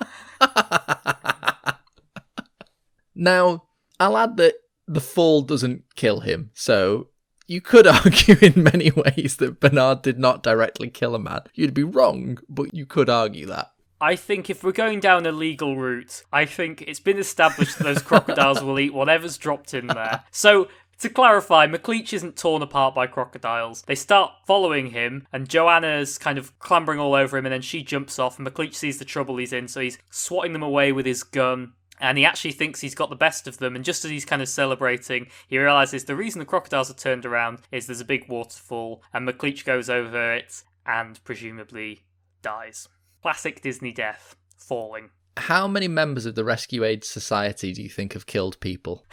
A: Now, I'll add that the fall doesn't kill him, so you could argue in many ways that Bernard did not directly kill a man. You'd be wrong, but you could argue that.
B: I think if we're going down a legal route, I think it's been established that those crocodiles will eat whatever's dropped in there. So, to clarify, McLeish isn't torn apart by crocodiles. They start following him, and Joanna's kind of clambering all over him, and then she jumps off, and McLeish sees the trouble he's in, so he's swatting them away with his gun. And he actually thinks he's got the best of them, and just as he's kind of celebrating, he realises the reason the crocodiles are turned around is there's a big waterfall, and McLeish goes over it and presumably dies. Classic Disney death. Falling.
A: How many members of the Rescue Aid Society do you think have killed people?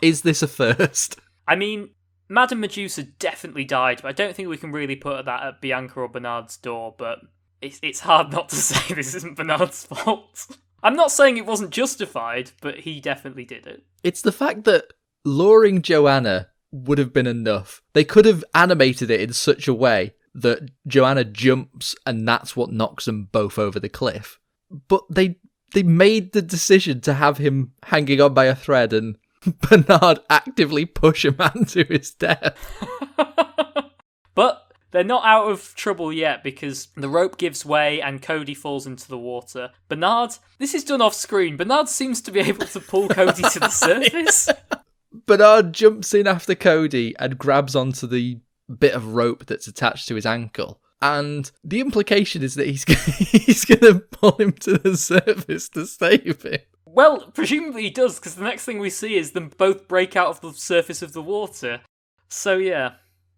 A: Is this a first?
B: I mean, Madame Medusa definitely died, but I don't think we can really put that at Bianca or Bernard's door, but it's hard not to say this isn't Bernard's fault. I'm not saying it wasn't justified, but he definitely did it.
A: It's the fact that luring Joanna would have been enough. They could have animated it in such a way that Joanna jumps and that's what knocks them both over the cliff. But they made the decision to have him hanging on by a thread and Bernard actively push a man to his death.
B: But they're not out of trouble yet because the rope gives way and Cody falls into the water. Bernard, this is done off screen, Bernard seems to be able to pull Cody to the surface.
A: Bernard jumps in after Cody and grabs onto the bit of rope that's attached to his ankle. And the implication is that he's going to pull him to the surface to save him.
B: Well, presumably he does, because the next thing we see is them both break out of the surface of the water. So yeah.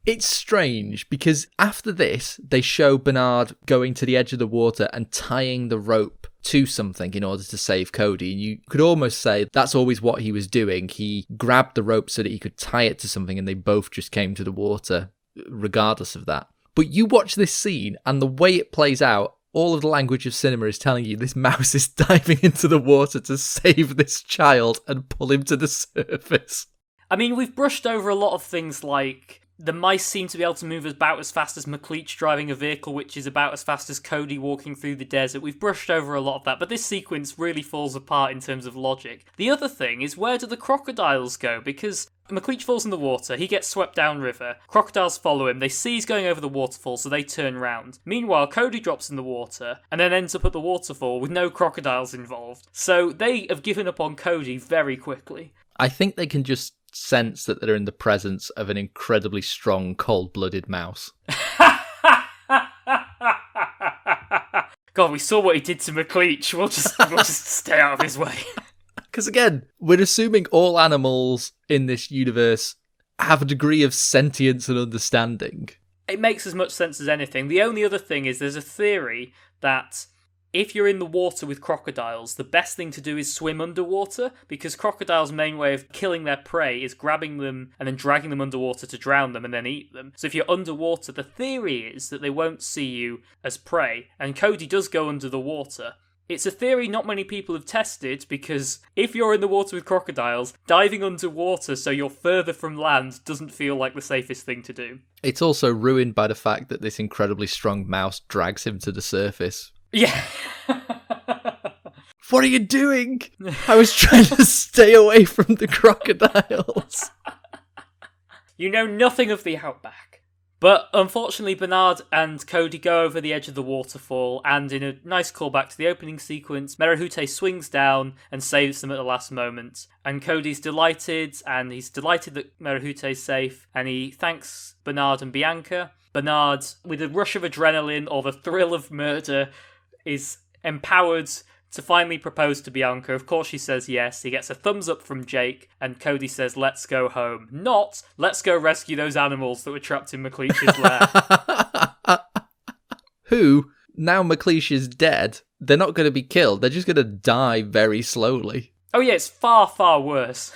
A: It's strange, because after this, they show Bernard going to the edge of the water and tying the rope to something in order to save Cody. And you could almost say that's always what he was doing. He grabbed the rope so that he could tie it to something, and they both just came to the water, regardless of that. But you watch this scene, and the way it plays out, all of the language of cinema is telling you this mouse is diving into the water to save this child and pull him to the surface.
B: I mean, we've brushed over a lot of things like the mice seem to be able to move about as fast as McLeish driving a vehicle, which is about as fast as Cody walking through the desert. We've brushed over a lot of that, but this sequence really falls apart in terms of logic. The other thing is, where do the crocodiles go? Because McLeish falls in the water, he gets swept downriver, crocodiles follow him, they see he's going over the waterfall, so they turn round. Meanwhile, Cody drops in the water, and then ends up at the waterfall with no crocodiles involved. So they have given up on Cody very quickly.
A: I think they can just sense that they're in the presence of an incredibly strong, cold-blooded mouse.
B: God, we saw what he did to McLeish. We'll just stay out of his way.
A: Because again, we're assuming all animals in this universe have a degree of sentience and understanding.
B: It makes as much sense as anything. The only other thing is there's a theory that if you're in the water with crocodiles, the best thing to do is swim underwater, because crocodiles' main way of killing their prey is grabbing them and then dragging them underwater to drown them and then eat them. So if you're underwater, the theory is that they won't see you as prey, and Cody does go under the water. It's a theory not many people have tested, because if you're in the water with crocodiles, diving underwater so you're further from land doesn't feel like the safest thing to do.
A: It's also ruined by the fact that this incredibly strong mouse drags him to the surface.
B: Yeah.
A: What are you doing? I was trying to stay away from the crocodiles.
B: You know nothing of the outback. But unfortunately, Bernard and Cody go over the edge of the waterfall, and in a nice callback to the opening sequence, Merahute swings down and saves them at the last moment. And Cody's delighted, and he's delighted that Merahute's safe, and he thanks Bernard and Bianca. Bernard, with a rush of adrenaline or the thrill of murder, is empowered to finally propose to Bianca. Of course she says yes. He gets a thumbs up from Jake, and Cody says, "Let's go home." Not, "Let's go rescue those animals that were trapped in McLeish's lair."
A: Who, now McLeish is dead, they're not going to be killed. They're just going to die very slowly.
B: Oh yeah, it's far, far worse.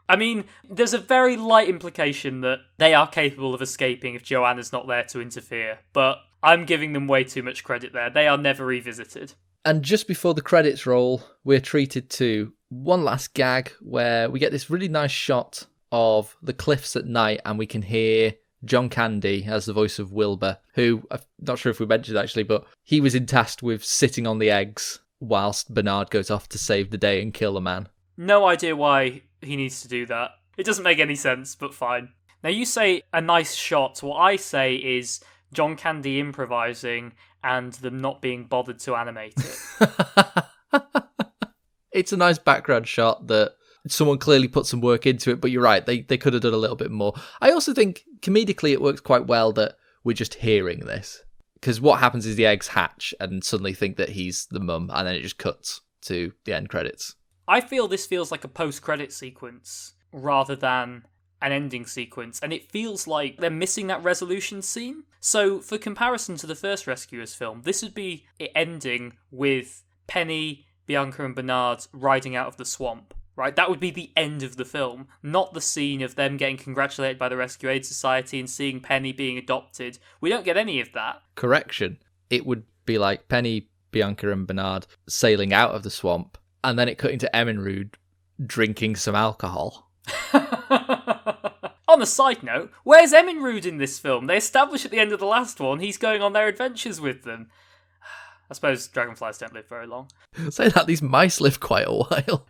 B: I mean, there's a very light implication that they are capable of escaping if Joanna's not there to interfere, but I'm giving them way too much credit there. They are never revisited.
A: And just before the credits roll, we're treated to one last gag where we get this really nice shot of the cliffs at night, and we can hear John Candy as the voice of Wilbur, who, I'm not sure if we mentioned actually, but he was tasked with sitting on the eggs whilst Bernard goes off to save the day and kill a man.
B: No idea why he needs to do that. It doesn't make any sense, but fine. Now you say a nice shot. What I say is John Candy improvising and them not being bothered to animate it.
A: It's a nice background shot that someone clearly put some work into it, but you're right, they could have done a little bit more. I also think comedically it works quite well that we're just hearing this. Because what happens is the eggs hatch and suddenly think that he's the mum, and then it just cuts to the end credits.
B: I feel this feels like a post-credit sequence rather than an ending sequence, and it feels like they're missing that resolution scene. So, for comparison to the first Rescuers film, this would be it ending with Penny, Bianca and Bernard riding out of the swamp, right? That would be the end of the film, not the scene of them getting congratulated by the Rescue Aid Society and seeing Penny being adopted. We don't get any of that.
A: Correction. It would be like Penny, Bianca and Bernard sailing out of the swamp, and then it cut into Eminrude drinking some alcohol.
B: On a side note, where's Eminrude in this film? They establish at the end of the last one he's going on their adventures with them. I suppose dragonflies don't live very long.
A: Say that, these mice live quite a while.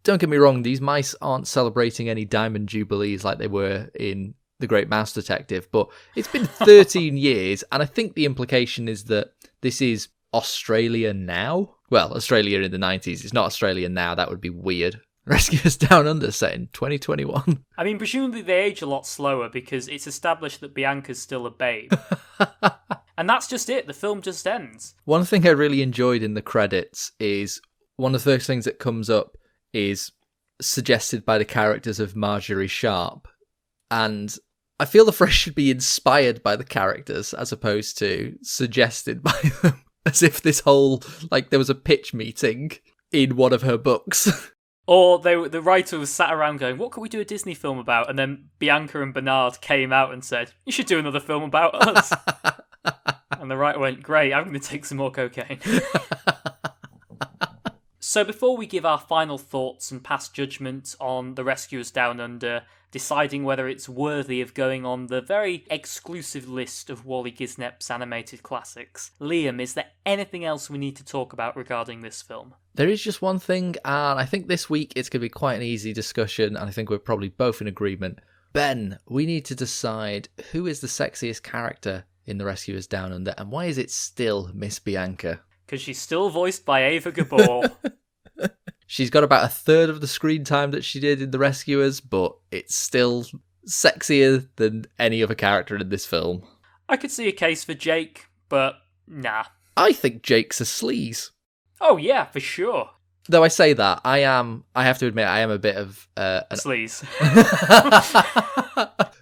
A: Don't get me wrong, these mice aren't celebrating any diamond jubilees like they were in The Great Mouse Detective, but it's been 13 years, and I think the implication is that this is Australia now. Well, Australia in the 90s. It's not Australia now. That would be weird. Rescuers Down Under set in 2021.
B: I mean, presumably they age a lot slower because it's established that Bianca's still a babe. And that's just it. The film just ends.
A: One thing I really enjoyed in the credits is one of the first things that comes up is suggested by the characters of Marjorie Sharp. And I feel the phrase should be inspired by the characters as opposed to suggested by them. As if this whole, like, there was a pitch meeting in one of her books.
B: Or the writer was sat around going, what could we do a Disney film about? And then Bianca and Bernard came out and said, you should do another film about us. And the writer went, great, I'm going to take some more cocaine. So before we give our final thoughts and pass judgment on The Rescuers Down Under, deciding whether it's worthy of going on the very exclusive list of Waly Gisnep's animated classics, Liam, is there anything else we need to talk about regarding this film?
A: There is just one thing, and I think this week it's going to be quite an easy discussion, and I think we're probably both in agreement. Ben, we need to decide who is the sexiest character in The Rescuers Down Under, and why is it still Miss Bianca?
B: Because she's still voiced by Ava Gabor.
A: She's got about a third of the screen time that she did in The Rescuers, but it's still sexier than any other character in this film.
B: I could see a case for Jake, but nah.
A: I think Jake's a sleaze.
B: Oh yeah, for sure.
A: Though I say that, I have to admit, I am a bit of...
B: a sleaze.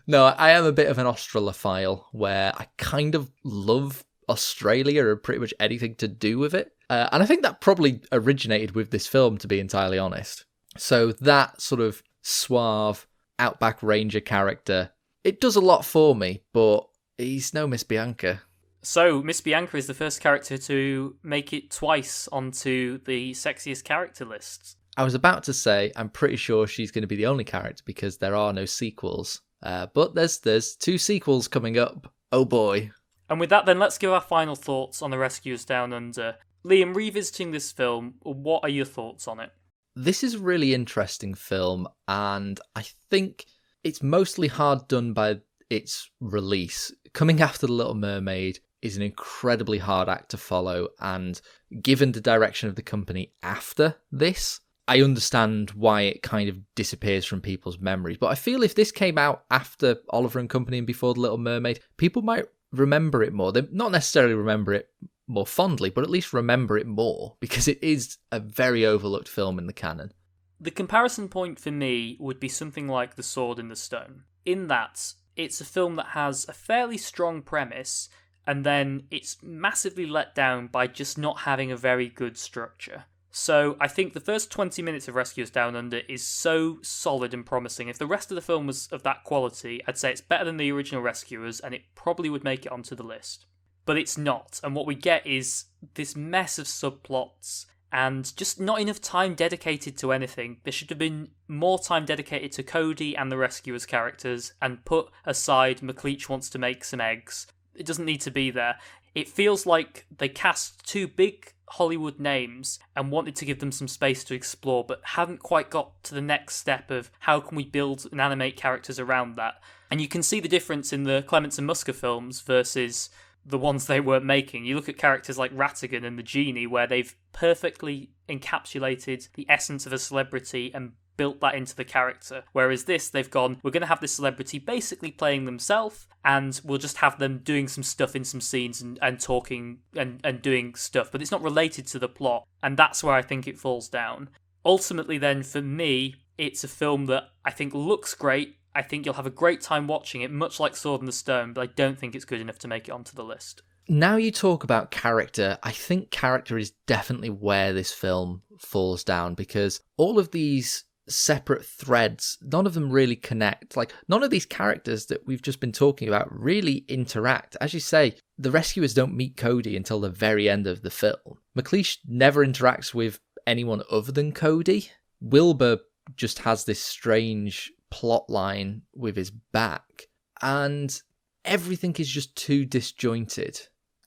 A: No, I am a bit of an Australophile, where I kind of love Australia and pretty much anything to do with it. And I think that probably originated with this film, to be entirely honest. So that sort of suave Outback Ranger character, it does a lot for me, but he's no Miss Bianca.
B: So, Miss Bianca is the first character to make it twice onto the sexiest character lists.
A: I was about to say, I'm pretty sure she's going to be the only character because there are no sequels. But there's 2 sequels coming up. Oh boy.
B: And with that then, let's give our final thoughts on The Rescuers Down Under. Liam, revisiting this film, what are your thoughts on it?
A: This is a really interesting film, and I think it's mostly hard done by its release. Coming after The Little Mermaid is an incredibly hard act to follow, and given the direction of the company after this, I understand why it kind of disappears from people's memories. But I feel if this came out after Oliver and Company and before The Little Mermaid, people might remember it more. They not necessarily remember it more fondly, but at least remember it more, because it is a very overlooked film in the canon.
B: The comparison point for me would be something like The Sword in the Stone, in that it's a film that has a fairly strong premise, and then it's massively let down by just not having a very good structure. So I think the first 20 minutes of Rescuers Down Under is so solid and promising. If the rest of the film was of that quality, I'd say it's better than the original Rescuers, and it probably would make it onto the list. But it's not, and what we get is this mess of subplots and just not enough time dedicated to anything. There should have been more time dedicated to Cody and the Rescuers characters, and put aside McLeach wants to make some eggs. It doesn't need to be there. It feels like they cast two big Hollywood names and wanted to give them some space to explore, but hadn't quite got to the next step of how can we build and animate characters around that. And you can see the difference in the Clements and Musker films versus the ones they weren't making. You look at characters like Rattigan and the Genie, where they've perfectly encapsulated the essence of a celebrity and built that into the character. Whereas this, they've gone, we're going to have this celebrity basically playing themselves, and we'll just have them doing some stuff in some scenes and talking and doing stuff, but it's not related to the plot, and that's where I think it falls down. Ultimately then, for me, it's a film that I think looks great. I think you'll have a great time watching it, much like Sword in the Stone, but I don't think it's good enough to make it onto the list.
A: Now you talk about character, I think character is definitely where this film falls down, because all of these separate threads, none of them really connect. Like, none of these characters that we've just been talking about really interact. As you say, the rescuers don't meet Cody until the very end of the film. McLeish never interacts with anyone other than Cody. Wilbur just has this strange plot line with his back, and everything is just too disjointed.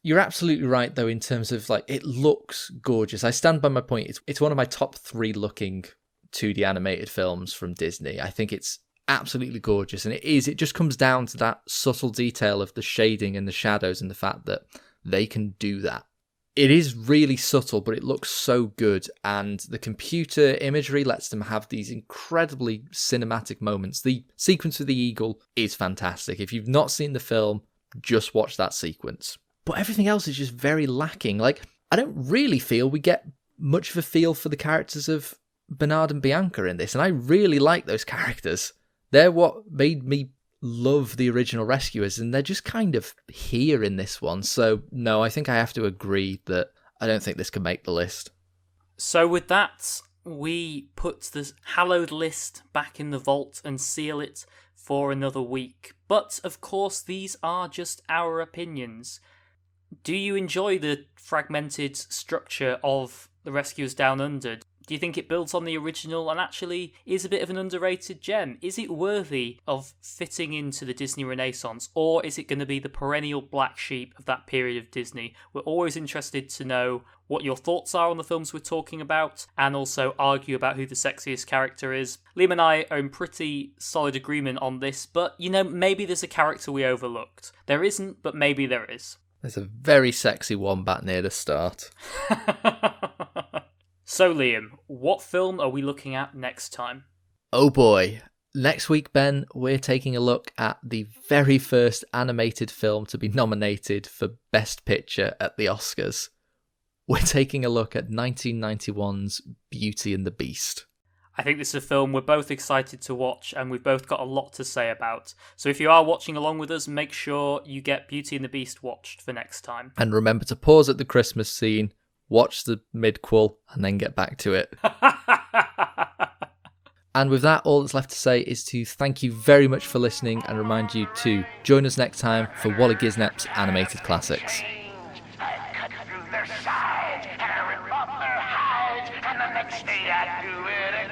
A: You're absolutely right, though, in terms of, like, it looks gorgeous. I stand by my point. It's one of my top 3 looking 2D animated films from Disney. I think it's absolutely gorgeous, and it just comes down to that subtle detail of the shading and the shadows and the fact that they can do that. It is really subtle, but it looks so good, and the computer imagery lets them have these incredibly cinematic moments. The sequence with the eagle is fantastic. If you've not seen the film, just watch that sequence. But everything else is just very lacking. Like, I don't really feel we get much of a feel for the characters of Bernard and Bianca in this, and I really like those characters. They're what made me love the original Rescuers, and they're just kind of here in this one. So no, I think I have to agree that I don't think this can make the list.
B: So with that, we put the hallowed list back in the vault and seal it for another week. But of course, these are just our opinions. Do you enjoy the fragmented structure of The Rescuers Down Under? Do you think it builds on the original and actually is a bit of an underrated gem? Is it worthy of fitting into the Disney Renaissance, or is it going to be the perennial black sheep of that period of Disney? We're always interested to know what your thoughts are on the films we're talking about, and also argue about who the sexiest character is. Liam and I are in pretty solid agreement on this, but, you know, maybe there's a character we overlooked. There isn't, but maybe there is.
A: There's a very sexy wombat near the start.
B: So, Liam, what film are we looking at next time?
A: Oh boy. Next week, Ben, we're taking a look at the very first animated film to be nominated for Best Picture at the Oscars. We're taking a look at 1991's Beauty and the Beast.
B: I think this is a film we're both excited to watch, and we've both got a lot to say about. So if you are watching along with us, make sure you get Beauty and the Beast watched for next time.
A: And remember to pause at the Christmas scene, watch the midquel, and then get back to it. And with that, all that's left to say is to thank you very much for listening, and remind you to join us next time for Waly Gisnep's Animated Classics.
C: I cut through their side, and I rip off their hides, and the next day I do it